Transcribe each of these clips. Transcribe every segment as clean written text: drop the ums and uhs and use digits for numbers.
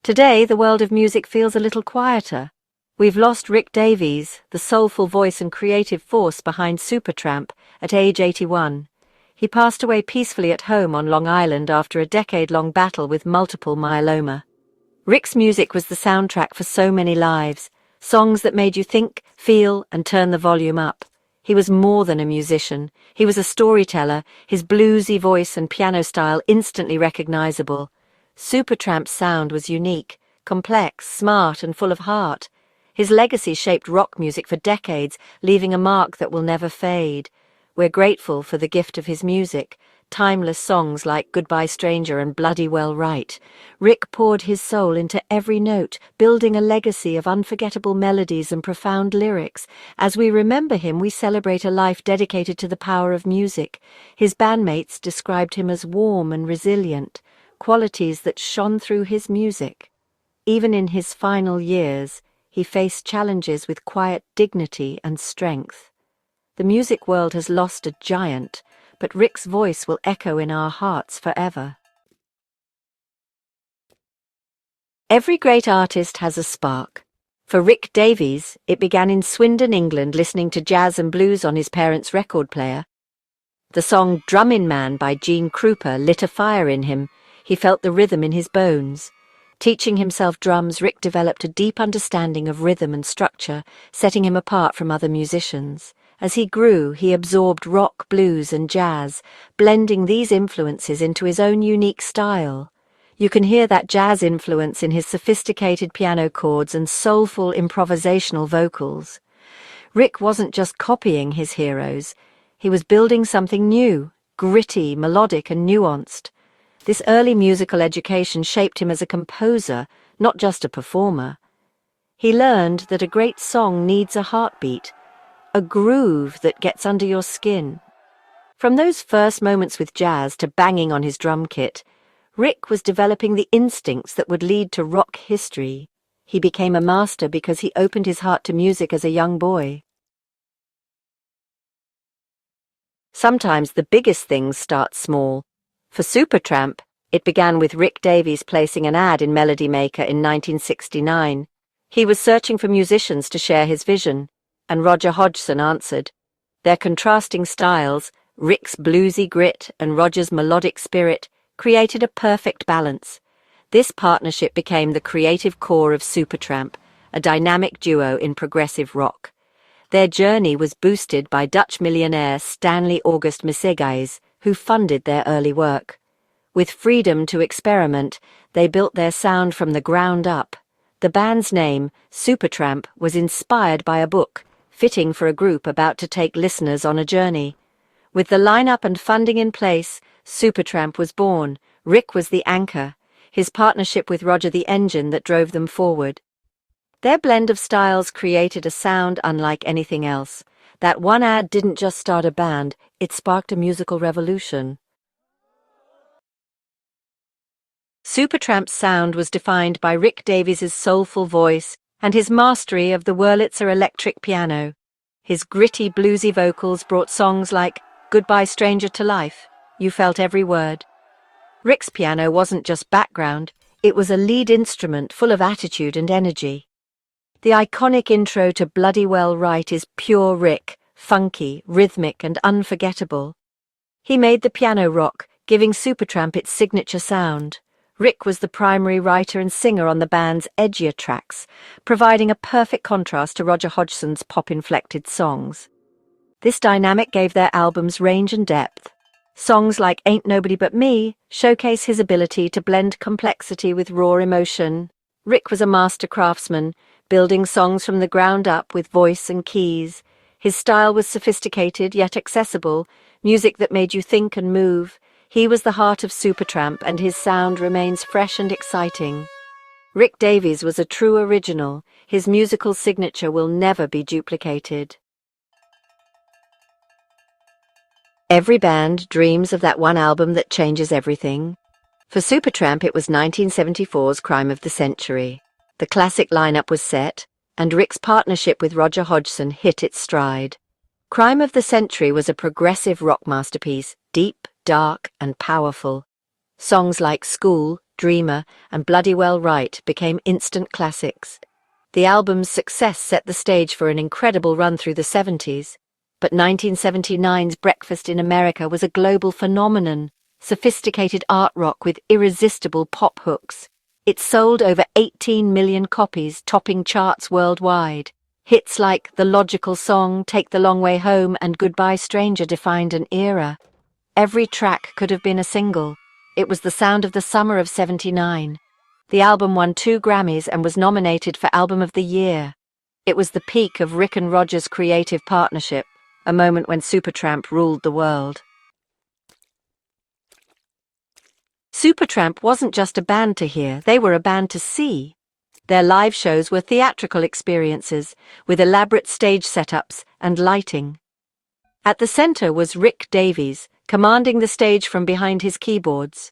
Today, the world of music feels a little quieter. We've lost Rick Davies, the soulful voice and creative force behind Supertramp, at age 81. He passed away peacefully at home on Long Island after a decade-long battle with multiple myeloma. Rick's music was the soundtrack for so many lives, songs that made you think, feel, and turn the volume up. He was more than a musician. He was a storyteller, his bluesy voice and piano style instantly recognizable. Supertramp's sound was unique, complex, smart, and full of heart. His legacy shaped rock music for decades, leaving a mark that will never fade. We're grateful for the gift of his music, timeless songs like Goodbye Stranger and Bloody Well Right. Rick poured his soul into every note, building a legacy of unforgettable melodies and profound lyrics. As we remember him, we celebrate a life dedicated to the power of music. His bandmates described him as warm and resilient, qualities that shone through his music. Even in his final years, he faced challenges with quiet dignity and strength. The music world has lost a giant, but Rick's voice will echo in our hearts forever. Every great artist has a spark. For Rick Davies, it began in Swindon, England, listening to jazz and blues on his parents' record player. The song Drummin' Man by Krupa lit a fire in him. He felt the rhythm in his bones. Teaching himself drums, Rick developed a deep understanding of rhythm and structure, setting him apart from other musicians. As he grew, he absorbed rock, blues, and jazz, blending these influences into his own unique style. You can hear that jazz influence in his sophisticated piano chords and soulful improvisational vocals. Rick wasn't just copying his heroes. He was building something new, gritty, melodic, and nuanced. This early musical education shaped him as a composer, not just a performer. He learned that a great song needs a heartbeat, a groove that gets under your skin. From those first moments with jazz to banging on his drum kit, Rick was developing the instincts that would lead to rock history. He became a master because he opened his heart to music as a young boy. Sometimes the biggest things start small. For Supertramp, it began with Rick Davies placing an ad in Melody Maker in 1969. He was searching for musicians to share his vision, and Roger Hodgson answered. Their contrasting styles, Rick's bluesy grit and Roger's melodic spirit, created a perfect balance. This partnership became the creative core of Supertramp, a dynamic duo in progressive rock. Their journey was boosted by Dutch millionaire Stanley August Missegais, who funded their early work. With freedom to experiment, they built their sound from the ground up. The band's name, Supertramp, was inspired by a book, fitting for a group about to take listeners on a journey. With the lineup and funding in place, Supertramp was born. Rick was the anchor, his partnership with Roger the engine that drove them forward. Their blend of styles created a sound unlike anything else. That one ad didn't just start a band, it sparked a musical revolution. Supertramp's sound was defined by Rick Davies' soulful voice and his mastery of the Wurlitzer electric piano. His gritty, bluesy vocals brought songs like Goodbye Stranger to life. You felt every word. Rick's piano wasn't just background, it was a lead instrument full of attitude and energy. The iconic intro to Bloody Well Right is pure Rick, funky, rhythmic, and unforgettable. He made the piano rock, giving Supertramp its signature sound. Rick was the primary writer and singer on the band's edgier tracks, providing a perfect contrast to Roger Hodgson's pop-inflected songs. This dynamic gave their albums range and depth. Songs like Ain't Nobody But Me showcase his ability to blend complexity with raw emotion. Rick was a master craftsman, building songs from the ground up with voice and keys. His style was sophisticated yet accessible, music that made you think and move. He was the heart of Supertramp, and his sound remains fresh and exciting. Rick Davies was a true original. His musical signature will never be duplicated. Every band dreams of that one album that changes everything. For Supertramp, it was 1974's Crime of the Century. The classic lineup was set, and Rick's partnership with Roger Hodgson hit its stride. Crime of the Century was a progressive rock masterpiece, deep, dark, and powerful. Songs like School, Dreamer, and Bloody Well Right became instant classics. The album's success set the stage for an incredible run through the 70s. But 1979's Breakfast in America was a global phenomenon, sophisticated art rock with irresistible pop hooks. It sold over 18 million copies, topping charts worldwide. Hits like The Logical Song, Take the Long Way Home, and Goodbye Stranger defined an era. Every track could have been a single. It was the sound of the summer of '79. The album won 2 Grammys and was nominated for Album of the Year. It was the peak of Rick and Roger's creative partnership, a moment when Supertramp ruled the world. Supertramp wasn't just a band to hear, they were a band to see. Their live shows were theatrical experiences, with elaborate stage setups and lighting. At the center was Rick Davies, commanding the stage from behind his keyboards.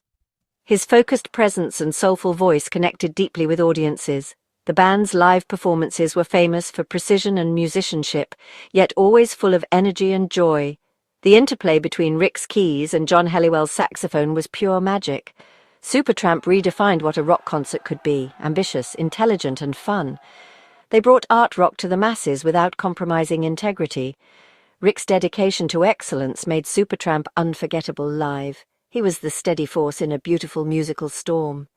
His focused presence and soulful voice connected deeply with audiences. The band's live performances were famous for precision and musicianship, yet always full of energy and joy. The interplay between Rick's keys and John Helliwell's saxophone was pure magic. Supertramp redefined what a rock concert could be: ambitious, intelligent, and fun. They brought art rock to the masses without compromising integrity. Rick's dedication to excellence made Supertramp unforgettable live. He was the steady force in a beautiful musical storm.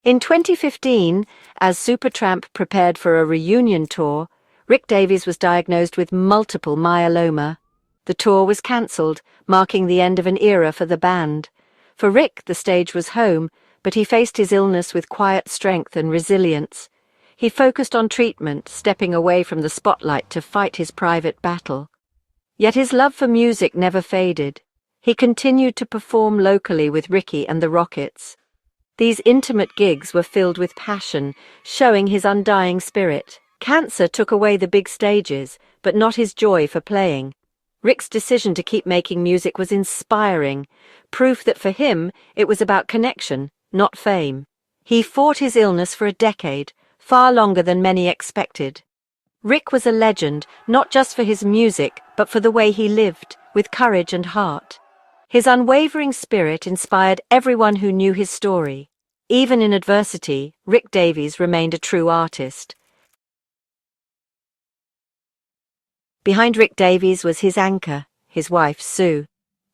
In 2015, as Supertramp prepared for a reunion tour, Rick Davies was diagnosed with multiple myeloma. The tour was cancelled, marking the end of an era for the band. For Rick, the stage was home, but he faced his illness with quiet strength and resilience. He focused on treatment, stepping away from the spotlight to fight his private battle. Yet his love for music never faded. He continued to perform locally with Ricky and the Rockets. These intimate gigs were filled with passion, showing his undying spirit. Cancer took away the big stages, but not his joy for playing. Rick's decision to keep making music was inspiring, proof that for him it was about connection, not fame. He fought his illness for a decade, far longer than many expected. Rick was a legend, not just for his music, but for the way he lived, with courage and heart. His unwavering spirit inspired everyone who knew his story. Even in adversity, Rick Davies remained a true artist. Behind Rick Davies was his anchor, his wife, Sue.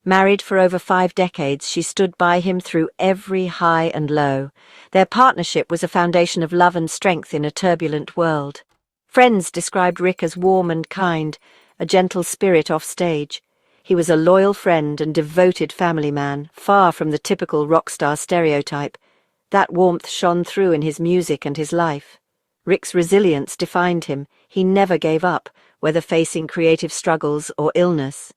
Married for over 5 decades, she stood by him through every high and low. Their partnership was a foundation of love and strength in a turbulent world. Friends described Rick as warm and kind, a gentle spirit off stage. He was a loyal friend and devoted family man, far from the typical rock star stereotype. That warmth shone through in his music and his life. Rick's resilience defined him. He never gave up, whether facing creative struggles or illness.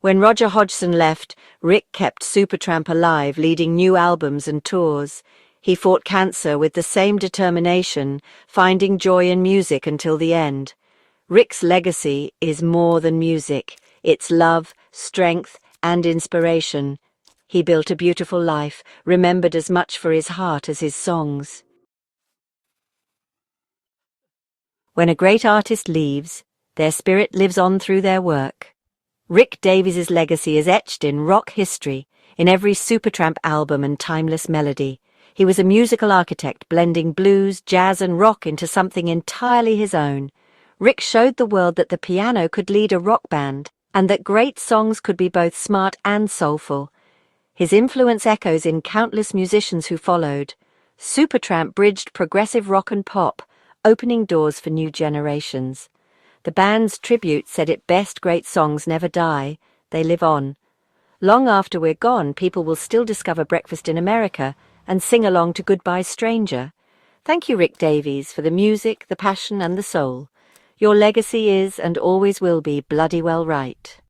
When Roger Hodgson left, Rick kept Supertramp alive, leading new albums and tours. He fought cancer with the same determination, finding joy in music until the end. Rick's legacy is more than music. It's love, strength, and inspiration. He built a beautiful life, remembered as much for his heart as his songs. When a great artist leaves, their spirit lives on through their work. Rick Davies' legacy is etched in rock history, in every Supertramp album and timeless melody. He was a musical architect, blending blues, jazz and rock into something entirely his own. Rick showed the world that the piano could lead a rock band, and that great songs could be both smart and soulful. His influence echoes in countless musicians who followed. Supertramp bridged progressive rock and pop, opening doors for new generations. The band's tribute said it best: great songs never die, they live on. Long after we're gone, people will still discover Breakfast in America and sing along to Goodbye Stranger. Thank you, Rick Davies, for the music, the passion and the soul. Your legacy is and always will be bloody well right.